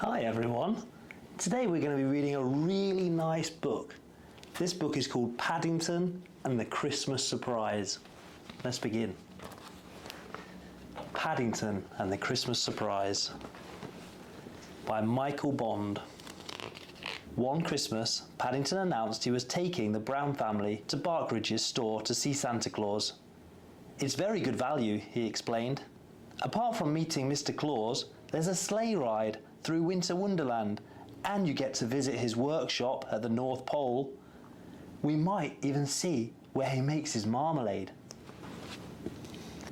Hi everyone. Today we're going to be reading a really nice book. This book is called Paddington and the Christmas Surprise. Let's begin. Paddington and the Christmas Surprise by Michael Bond. One Christmas, Paddington announced he was taking the Brown family to Barkridge's store to see Santa Claus. "It's very good value," he explained. "Apart from meeting Mr. Claus, there's a sleigh ride through Winter Wonderland, and you get to visit his workshop at the North Pole. We might even see where he makes his marmalade."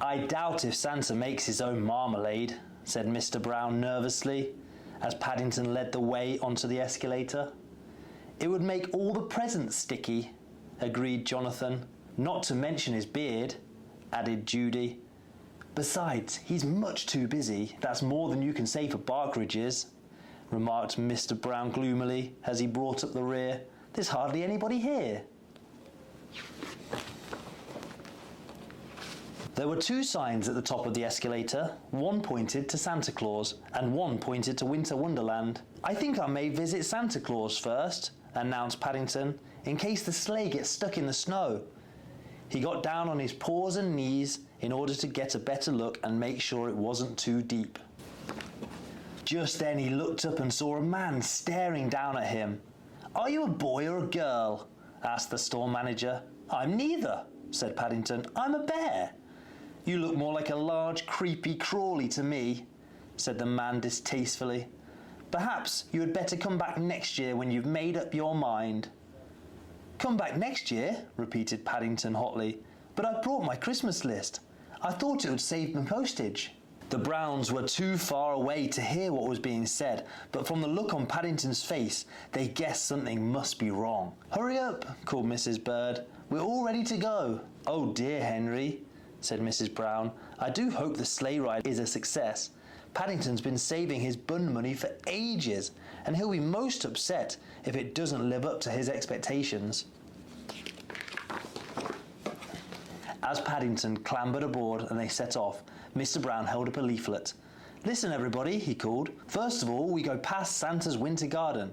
"I doubt if Santa makes his own marmalade," said Mr. Brown nervously, as Paddington led the way onto the escalator. "It would make all the presents sticky," agreed Jonathan. "Not to mention his beard," added Judy. "Besides, he's much too busy. That's more than you can say for Barkridge's," remarked Mr. Brown gloomily as he brought up the rear. "There's hardly anybody here." There were two signs at the top of the escalator. One pointed to Santa Claus and one pointed to Winter Wonderland. "I think I may visit Santa Claus first," announced Paddington, "in case the sleigh gets stuck in the snow." He got down on his paws and knees in order to get a better look and make sure it wasn't too deep. Just then he looked up and saw a man staring down at him. "Are you a boy or a girl?" asked the store manager. "I'm neither," said Paddington. "I'm a bear." "You look more like a large creepy crawly to me," said the man distastefully. "Perhaps you had better come back next year when you've made up your mind." "Come back next year?" repeated Paddington hotly. "But I brought my Christmas list. I thought it would save me postage." The Browns were too far away to hear what was being said, but from the look on Paddington's face, they guessed something must be wrong. "Hurry up," called Mrs. Bird. "We're all ready to go." "Oh dear, Henry," said Mrs. Brown. "I do hope the sleigh ride is a success. Paddington's been saving his bun money for ages, and he'll be most upset if it doesn't live up to his expectations." As Paddington clambered aboard and they set off, Mr. Brown held up a leaflet. "Listen everybody," he called. "First of all, we go past Santa's winter garden."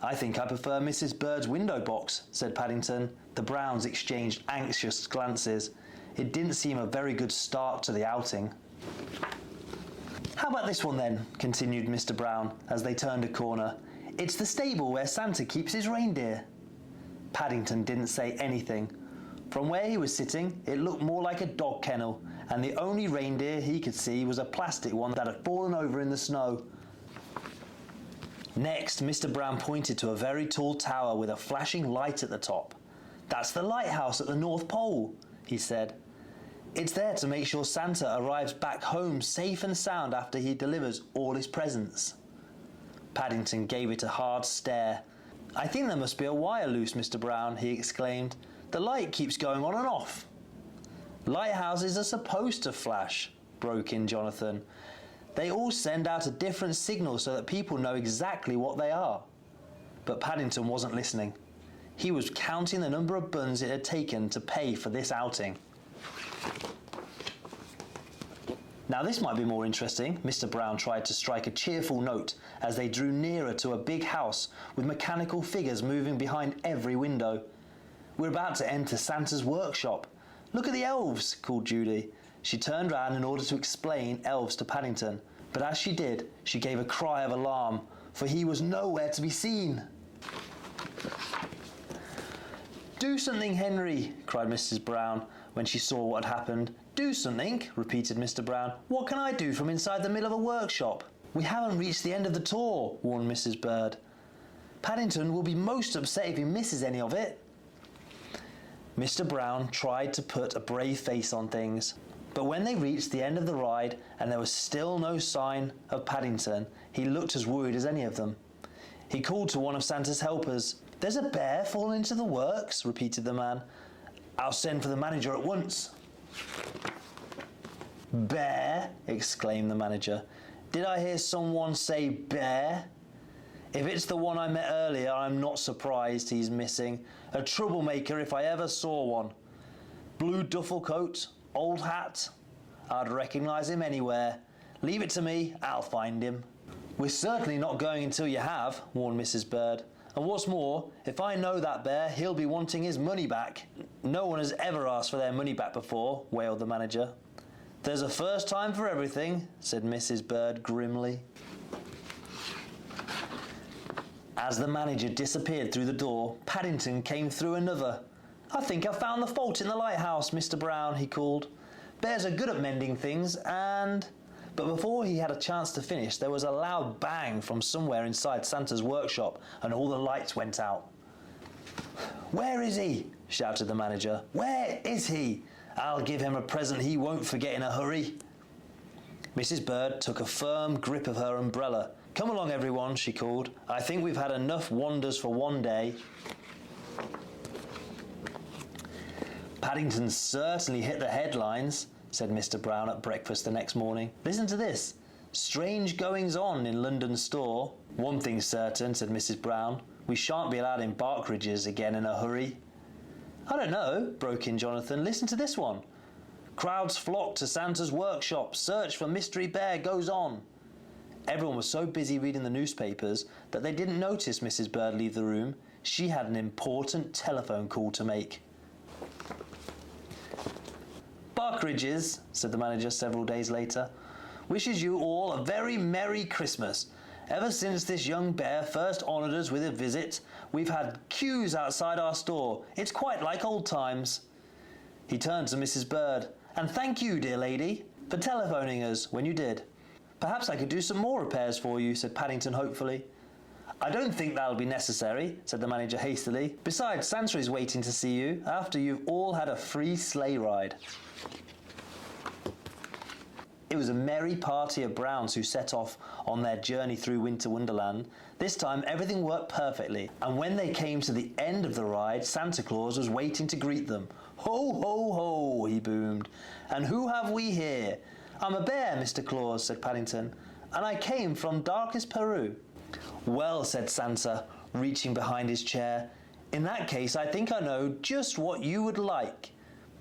"I think I prefer Mrs. Bird's window box," said Paddington. The Browns exchanged anxious glances. It didn't seem a very good start to the outing. "How about this one then?" continued Mr. Brown as they turned a corner. "It's the stable where Santa keeps his reindeer." Paddington didn't say anything. From where he was sitting, it looked more like a dog kennel, and the only reindeer he could see was a plastic one that had fallen over in the snow. Next, Mr. Brown pointed to a very tall tower with a flashing light at the top. "That's the lighthouse at the North Pole," he said. "It's there to make sure Santa arrives back home safe and sound after he delivers all his presents." Paddington gave it a hard stare. "I think there must be a wire loose, Mr. Brown," he exclaimed. "The light keeps going on and off." "Lighthouses are supposed to flash," broke in Jonathan. "They all send out a different signal so that people know exactly what they are." But Paddington wasn't listening. He was counting the number of buns it had taken to pay for this outing. Now this might be more interesting. Mr. Brown tried to strike a cheerful note as they drew nearer to a big house with mechanical figures moving behind every window. "We're about to enter Santa's workshop. Look at the elves," called Judy. She turned round in order to explain elves to Paddington, but as she did, she gave a cry of alarm, for he was nowhere to be seen. "Do something, Henry," cried Mrs. Brown when she saw what had happened. "Do something," repeated Mr. Brown. "What can I do from inside the middle of a workshop?" "We haven't reached the end of the tour," warned Mrs. Bird. "Paddington will be most upset if he misses any of it." Mr. Brown tried to put a brave face on things, but when they reached the end of the ride and there was still no sign of Paddington, he looked as worried as any of them. He called to one of Santa's helpers. "There's a bear fallen into the works," repeated the man. "I'll send for the manager at once." "Bear?" exclaimed the manager. "Did I hear someone say bear? If it's the one I met earlier, I'm not surprised he's missing. A troublemaker if I ever saw one. Blue duffel coat, old hat. I'd recognise him anywhere. Leave it to me, I'll find him." We're certainly not going until you have, warned Mrs. Bird. And what's more, if I know that bear, he'll be wanting his money back. No one has ever asked for their money back before, wailed the manager. There's a first time for everything, said Mrs. Bird grimly. As the manager disappeared through the door, Paddington came through another. I think I've found the fault in the lighthouse, Mr. Brown, he called. Bears are good at mending things, and... But before he had a chance to finish, there was a loud bang from somewhere inside Santa's workshop, and all the lights went out. Where is he? Shouted the manager. Where is he? I'll give him a present he won't forget in a hurry. Mrs. Bird took a firm grip of her umbrella. Come along, everyone, she called. I think we've had enough wonders for one day. Paddington certainly hit the headlines, said Mr. Brown at breakfast the next morning. Listen to this. Strange goings-on in London store. One thing's certain, said Mrs. Brown. We shan't be allowed in Barkridges again in a hurry. I don't know, broke in Jonathan. Listen to this one. Crowds flock to Santa's workshop. Search for mystery bear goes on. Everyone was so busy reading the newspapers that they didn't notice Mrs. Bird leave the room. She had an important telephone call to make. Barkridges, said the manager several days later, wishes you all a very Merry Christmas. Ever since this young bear first honoured us with a visit, we've had queues outside our store. It's quite like old times. He turned to Mrs. Bird. And thank you, dear lady, for telephoning us when you did. Perhaps I could do some more repairs for you, said Paddington hopefully. I don't think that'll be necessary, said the manager hastily. Besides, Santa is waiting to see you after you've all had a free sleigh ride. It was a merry party of Browns who set off on their journey through Winter Wonderland. This time everything worked perfectly, and when they came to the end of the ride, Santa Claus was waiting to greet them. Ho, ho, ho, he boomed. And who have we here? I'm a bear, Mr. Claus, said Paddington, and I came from darkest Peru. Well, said Santa, reaching behind his chair, in that case I think I know just what you would like.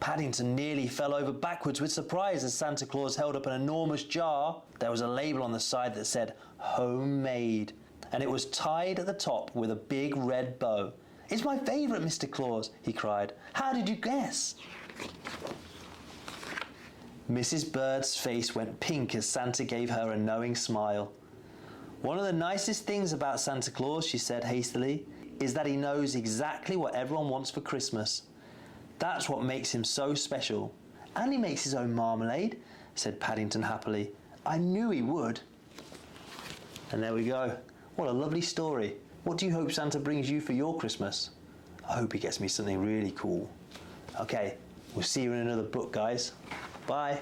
Paddington nearly fell over backwards with surprise as Santa Claus held up an enormous jar. There was a label on the side that said, Homemade, and it was tied at the top with a big red bow. It's my favourite, Mr. Claus, he cried. How did you guess? Mrs. Bird's face went pink as Santa gave her a knowing smile. One of the nicest things about Santa Claus, she said hastily, is that he knows exactly what everyone wants for Christmas. That's what makes him so special. And he makes his own marmalade, said Paddington happily. I knew he would. And there we go. What a lovely story. What do you hope Santa brings you for your Christmas? I hope he gets me something really cool. Okay, we'll see you in another book, guys. Bye.